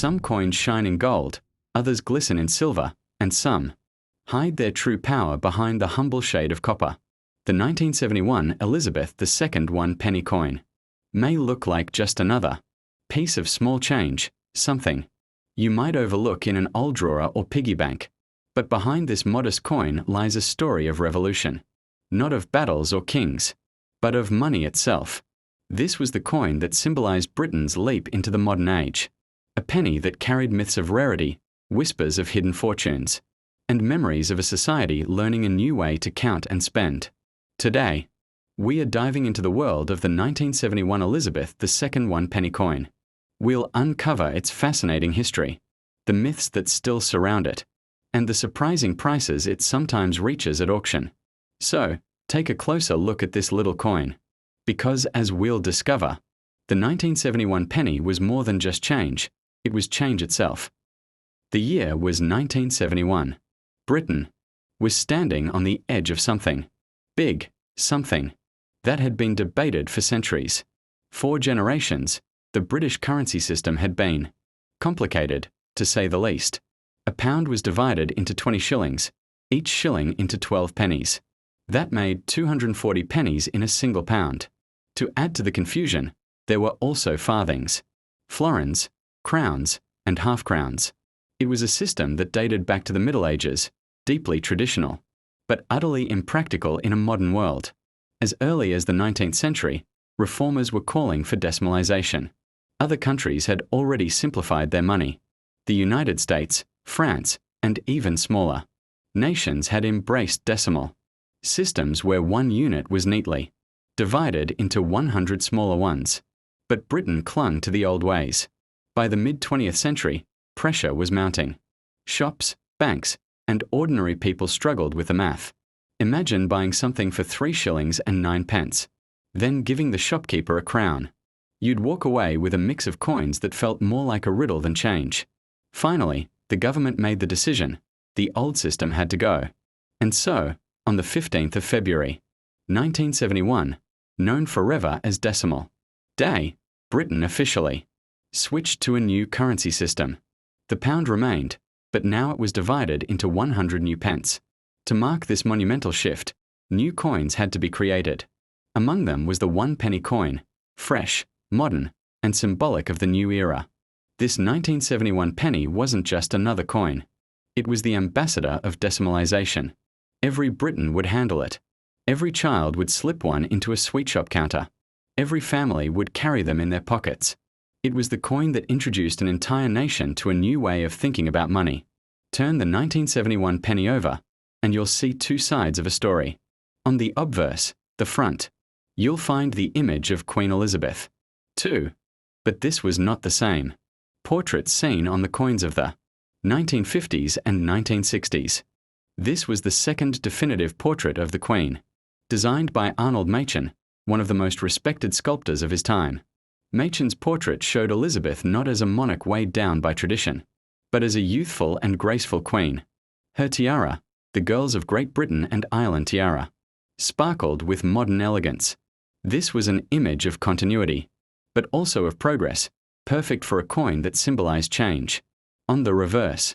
Some coins shine in gold, others glisten in silver, and some hide their true power behind the humble shade of copper. The 1971 Elizabeth II 1-penny coin may look like just another piece of small change, something you might overlook in an old drawer or piggy bank. But behind this modest coin lies a story of revolution, not of battles or kings, but of money itself. This was the coin that symbolized Britain's leap into the modern age, a penny that carried myths of rarity, whispers of hidden fortunes, and memories of a society learning a new way to count and spend. Today, we are diving into the world of the 1971 Elizabeth II 1-penny coin. We'll uncover its fascinating history, the myths that still surround it, and the surprising prices it sometimes reaches at auction. So, take a closer look at this little coin. Because, as we'll discover, the 1971 penny was more than just change, it was change itself. The year was 1971. Britain was standing on the edge of something big, something that had been debated for centuries. For generations, the British currency system had been complicated, to say the least. A pound was divided into 20 shillings, each shilling into 12 pennies. That made 240 pennies in a single pound. To add to the confusion, there were also farthings, florins, crowns, and half-crowns. It was a system that dated back to the Middle Ages, deeply traditional, but utterly impractical in a modern world. As early as the 19th century, reformers were calling for decimalisation. Other countries had already simplified their money. The United States, France, and even smaller nations had embraced decimal systems where one unit was neatly divided into 100 smaller ones. But Britain clung to the old ways. By the mid-20th century, pressure was mounting. Shops, banks, and ordinary people struggled with the math. Imagine buying something for 3 shillings and 9 pence, then giving the shopkeeper a crown. You'd walk away with a mix of coins that felt more like a riddle than change. Finally, the government made the decision. The old system had to go. And so, on the 15th of February, 1971, known forever as Decimal Day, Britain officially switched to a new currency system. The pound remained, but now it was divided into 100 new pence. To mark this monumental shift, new coins had to be created. Among them was the 1-penny coin, fresh, modern, and symbolic of the new era. This 1971 penny wasn't just another coin. It was the ambassador of decimalisation. Every Briton would handle it. Every child would slip one into a sweet shop counter. Every family would carry them in their pockets. It was the coin that introduced an entire nation to a new way of thinking about money. Turn the 1971 penny over, and you'll see two sides of a story. On the obverse, the front, you'll find the image of Queen Elizabeth II. But this was not the same. Portraits seen on the coins of the 1950s and 1960s. This was the second definitive portrait of the Queen, designed by Arnold Machen, one of the most respected sculptors of his time. Machen's portrait showed Elizabeth not as a monarch weighed down by tradition, but as a youthful and graceful queen. Her tiara, the girls of Great Britain and Ireland tiara, sparkled with modern elegance. This was an image of continuity, but also of progress, perfect for a coin that symbolized change. On the reverse,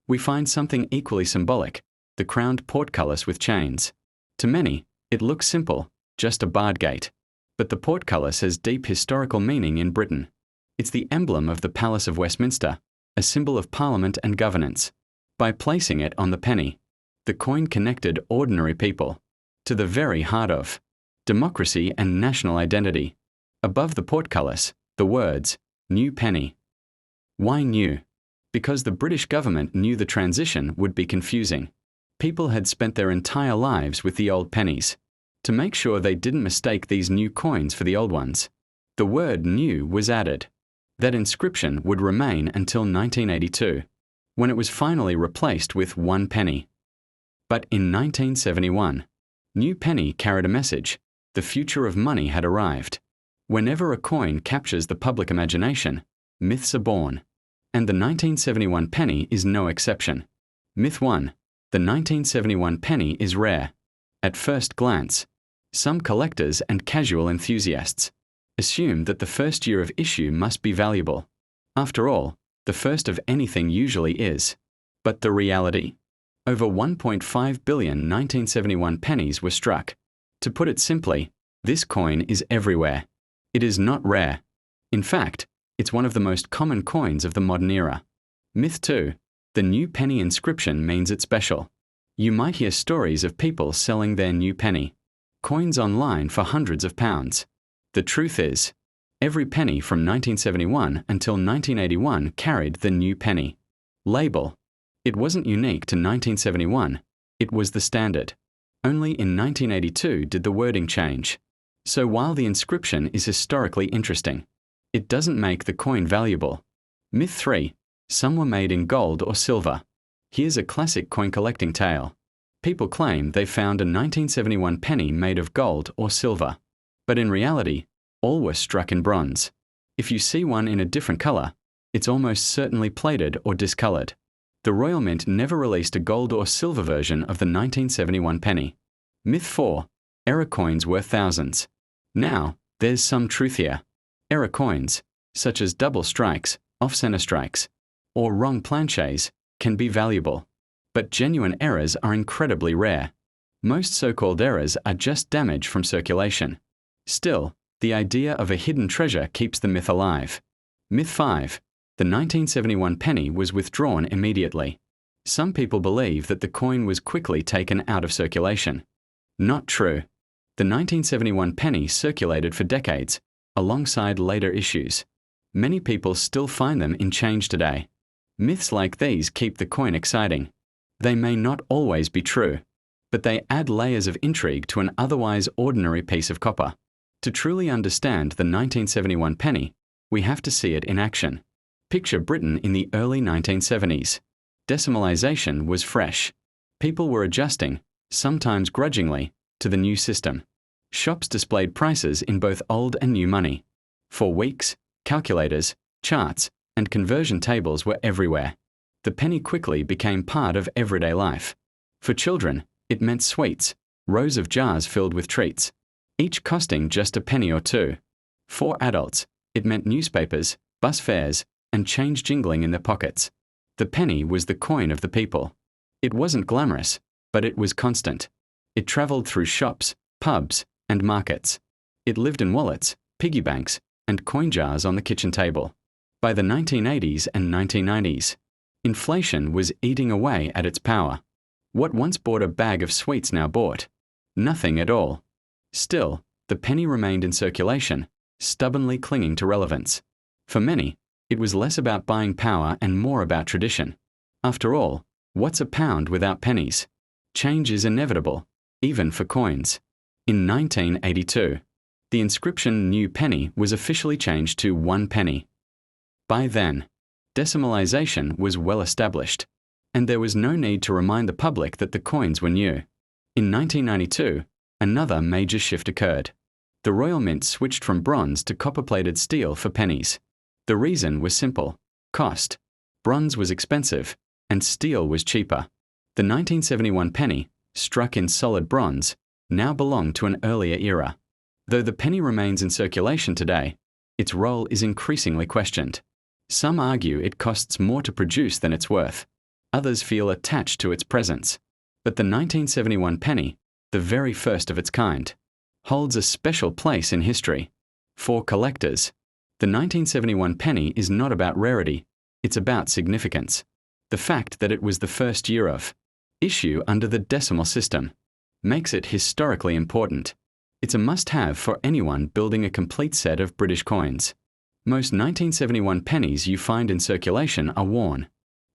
we find something equally symbolic, the crowned portcullis with chains. To many, it looks simple, just a barred gate. But the portcullis has deep historical meaning in Britain. It's the emblem of the Palace of Westminster, a symbol of Parliament and governance. By placing it on the penny, the coin connected ordinary people to the very heart of democracy and national identity. Above the portcullis, the words, "New Penny." Why new? Because the British government knew the transition would be confusing. People had spent their entire lives with the old pennies. To make sure they didn't mistake these new coins for the old ones, the word "new" was added. That inscription would remain until 1982, when it was finally replaced with 1 penny. But in 1971, new penny carried a message. The future of money had arrived. Whenever a coin captures the public imagination, myths are born. And the 1971 penny is no exception. Myth 1. The 1971 penny is rare. At first glance, some collectors and casual enthusiasts assume that the first year of issue must be valuable. After all, The first of anything usually is. But the reality? Over 1.5 billion 1971 pennies were struck. To put it simply, this coin is everywhere. It is not rare. In fact, it's one of the most common coins of the modern era. Myth 2. The new penny inscription means it's special. You might hear stories of people selling their new penny. Coins online for hundreds of pounds. The truth is, every penny from 1971 until 1981 carried the new penny label. It wasn't unique to 1971, it was the standard. Only in 1982 did the wording change. So while the inscription is historically interesting, it doesn't make the coin valuable. Myth 3. Some were made in gold or silver. Here's a classic coin collecting tale. People claim they found a 1971 penny made of gold or silver. But in reality, all were struck in bronze. If you see one in a different color, it's almost certainly plated or discolored. The Royal Mint never released a gold or silver version of the 1971 penny. Myth 4. Error coins worth thousands. Now, there's some truth here. Error coins, such as double strikes, off-center strikes, or wrong planchets, can be valuable. But genuine errors are incredibly rare. Most so-called errors are just damage from circulation. Still, the idea of a hidden treasure keeps the myth alive. Myth 5. The 1971 penny was withdrawn immediately. Some people believe that the coin was quickly taken out of circulation. Not true. The 1971 penny circulated for decades, alongside later issues. Many people still find them in change today. Myths like these keep the coin exciting. They may not always be true, but they add layers of intrigue to an otherwise ordinary piece of copper. To truly understand the 1971 penny, we have to see it in action. Picture Britain in the early 1970s. Decimalisation was fresh. People were adjusting, sometimes grudgingly, to the new system. Shops displayed prices in both old and new money. For weeks, calculators, charts, and conversion tables were everywhere. The penny quickly became part of everyday life. For children, it meant sweets, rows of jars filled with treats, each costing just a penny or two. For adults, it meant newspapers, bus fares, and change jingling in their pockets. The penny was the coin of the people. It wasn't glamorous, but it was constant. It travelled through shops, pubs, and markets. It lived in wallets, piggy banks, and coin jars on the kitchen table. By the 1980s and 1990s, inflation was eating away at its power. What once bought a bag of sweets now bought nothing at all. Still, the penny remained in circulation, stubbornly clinging to relevance. For many, it was less about buying power and more about tradition. After all, what's a pound without pennies? Change is inevitable, even for coins. In 1982, the inscription "New Penny" was officially changed to 1 penny. By then, decimalisation was well established, and there was no need to remind the public that the coins were new. In 1992, another major shift occurred. The Royal Mint switched from bronze to copper-plated steel for pennies. The reason was simple: cost. Bronze was expensive, and steel was cheaper. The 1971 penny, struck in solid bronze, now belonged to an earlier era. Though the penny remains in circulation today, its role is increasingly questioned. Some argue it costs more to produce than it's worth. Others feel attached to its presence. But the 1971 penny, the very first of its kind, holds a special place in history. For collectors, the 1971 penny is not about rarity, it's about significance. The fact that it was the first year of issue under the decimal system makes it historically important. It's a must-have for anyone building a complete set of British coins. Most 1971 pennies you find in circulation are worn,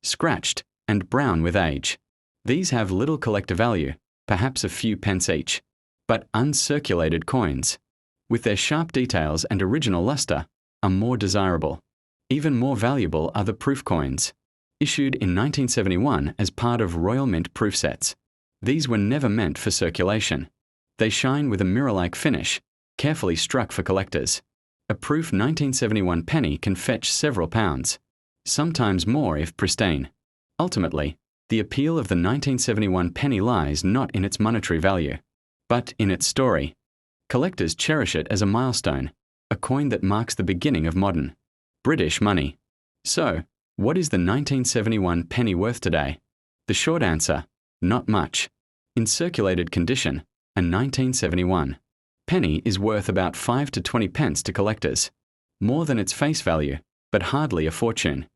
scratched, and brown with age. These have little collector value, perhaps a few pence each. But uncirculated coins, with their sharp details and original luster, are more desirable. Even more valuable are the proof coins, issued in 1971 as part of Royal Mint proof sets. These were never meant for circulation. They shine with a mirror-like finish, carefully struck for collectors. A proof 1971 penny can fetch several pounds, sometimes more if pristine. Ultimately, the appeal of the 1971 penny lies not in its monetary value, but in its story. Collectors cherish it as a milestone, a coin that marks the beginning of modern British money. So, What is the 1971 penny worth today? The short answer, not much. In circulated condition, a 1971 penny is worth about 5 to 20 pence to collectors. More than its face value, but hardly a fortune.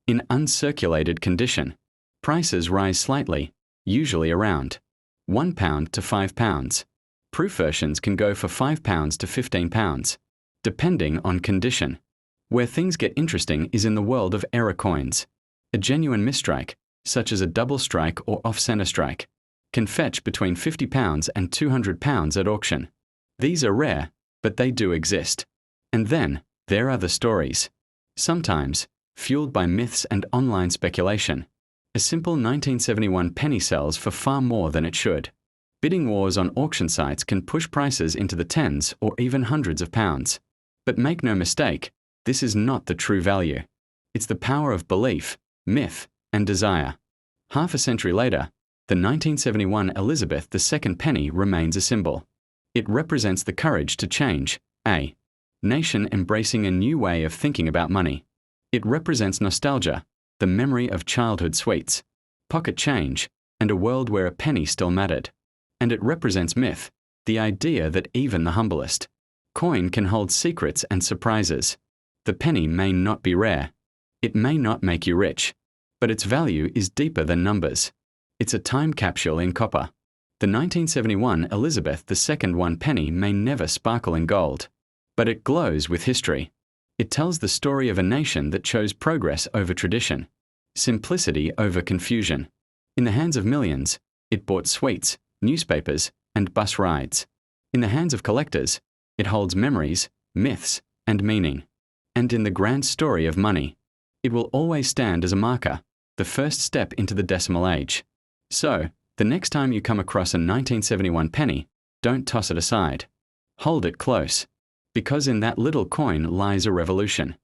In uncirculated condition, prices rise slightly, usually around £1 to £5. Proof versions can go for £5 to £15, depending on condition. Where things get interesting is in the world of error coins. A genuine misstrike, such as a double strike or off-center strike, can fetch between £50 and £200 at auction. These are rare, but they do exist. And then, there are the stories. Sometimes, fueled by myths and online speculation, a simple 1971 penny sells for far more than it should. Bidding wars on auction sites can push prices into the tens or even hundreds of pounds. But make no mistake, this is not the true value. It's the power of belief, myth, and desire. Half a century later, the 1971 Elizabeth II penny remains a symbol. It represents the courage to change, a nation embracing a new way of thinking about money. It represents nostalgia, the memory of childhood sweets, pocket change, and a world where a penny still mattered. And it represents myth, the idea that even the humblest coin can hold secrets and surprises. The penny may not be rare. It may not make you rich. But its value is deeper than numbers. It's a time capsule in copper. The 1971 Elizabeth II 1 penny may never sparkle in gold, but it glows with history. It tells the story of a nation that chose progress over tradition, simplicity over confusion. In the hands of millions, it bought sweets, newspapers, and bus rides. In the hands of collectors, it holds memories, myths, and meaning. And in the grand story of money, it will always stand as a marker, the first step into the decimal age. So, the next time you come across a 1971 penny, don't toss it aside. Hold it close, because in that little coin lies a revolution.